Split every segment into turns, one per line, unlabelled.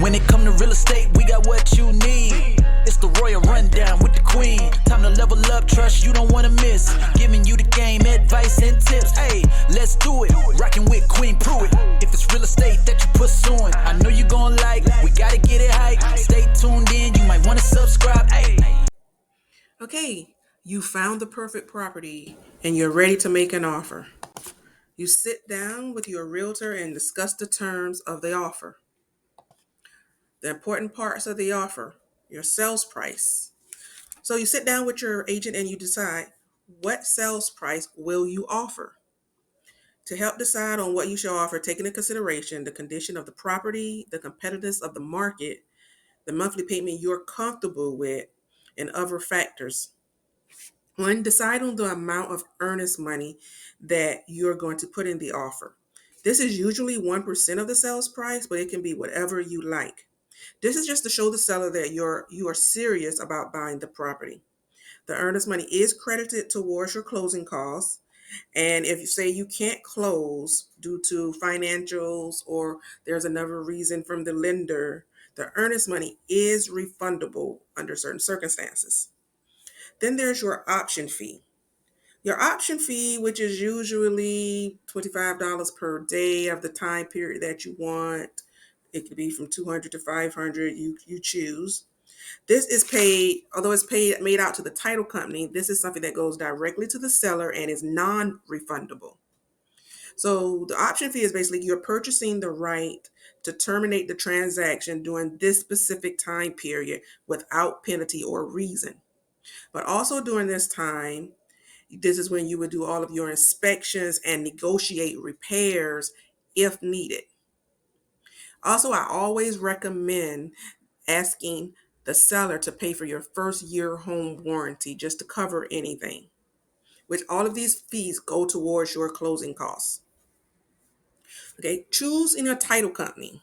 When it come to real estate, we got what you need. It's the Royal Rundown with the Queen. Time to level up, trust you don't wanna miss. Giving you the game, advice and tips. Hey, let's do it. Rocking with Queen Pruitt. If it's real estate that you pursuing, I know you gon' like. We gotta get it hype. Stay tuned in, you might wanna subscribe. Hey.
Okay, you found the perfect property and you're ready to make an offer. You sit down with your realtor and discuss the terms of the offer. The important parts of the offer, your sales price. So you sit down with your agent and you decide what sales price will you offer. To help decide on what you shall offer, take into consideration the condition of the property, the competitiveness of the market, the monthly payment you're comfortable with, and other factors. One, decide on the amount of earnest money that you're going to put in the offer. This is usually 1% of the sales price, but it can be whatever you like. This is just to show the seller that you are serious about buying the property. The earnest money is credited towards your closing costs. And if you say you can't close due to financials or there's another reason from the lender, the earnest money is refundable under certain circumstances. Then there's your option fee. Your option fee, which is usually $25 per day of the time period that you want. It could be from $200 to $500, you choose. This is paid, although it's made out to the title company, this is something that goes directly to the seller and is non-refundable. So the option fee is basically you're purchasing the right to terminate the transaction during this specific time period without penalty or reason. But also during this time, this is when you would do all of your inspections and negotiate repairs if needed. Also, I always recommend asking the seller to pay for your first year home warranty just to cover anything, which all of these fees go towards your closing costs. Okay, choose in a title company.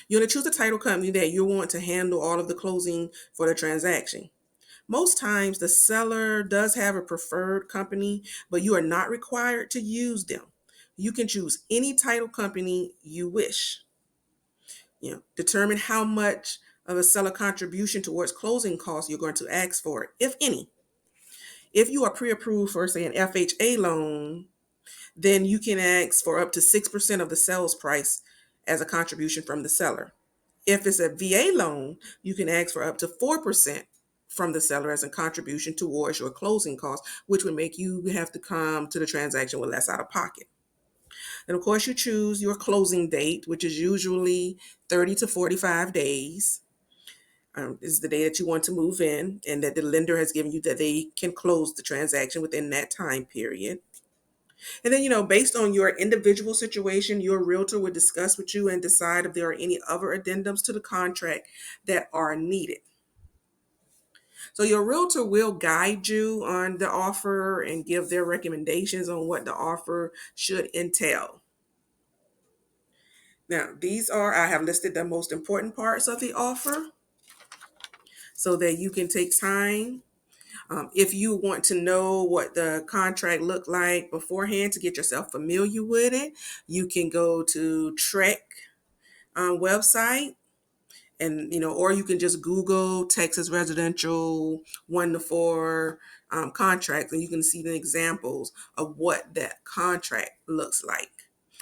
You're going to choose a title company that you want to handle all of the closing for the transaction. Most times the seller does have a preferred company, but you are not required to use them. You can choose any title company you wish. Determine how much of a seller contribution towards closing costs you're going to ask for, if any. If you are pre-approved for, say, an FHA loan, then you can ask for up to 6% of the sales price as a contribution from the seller. If it's a VA loan, you can ask for up to 4% from the seller as a contribution towards your closing costs, which would make you have to come to the transaction with less out of pocket. And of course, you choose your closing date, which is usually 30 to 45 days. This is the day that you want to move in and that the lender has given you that they can close the transaction within that time period. And then, based on your individual situation, your realtor would discuss with you and decide if there are any other addendums to the contract that are needed. So your realtor will guide you on the offer and give their recommendations on what the offer should entail. Now, I have listed the most important parts of the offer so that you can take time. If you want to know what the contract looked like beforehand to get yourself familiar with it, you can go to TREC website. And, or you can just Google Texas Residential 1 to 4 contract, and you can see the examples of what that contract looks like.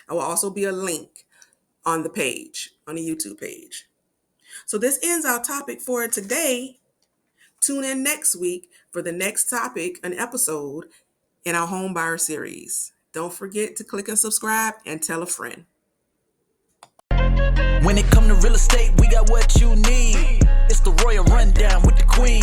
I will also be a link on the page, on the YouTube page. So this ends our topic for today. Tune in next week for the next topic, an episode in our home buyer series. Don't forget to click and subscribe and tell a friend.
When it come to real estate, we got what you need. It's the Royal Rundown with the Queen.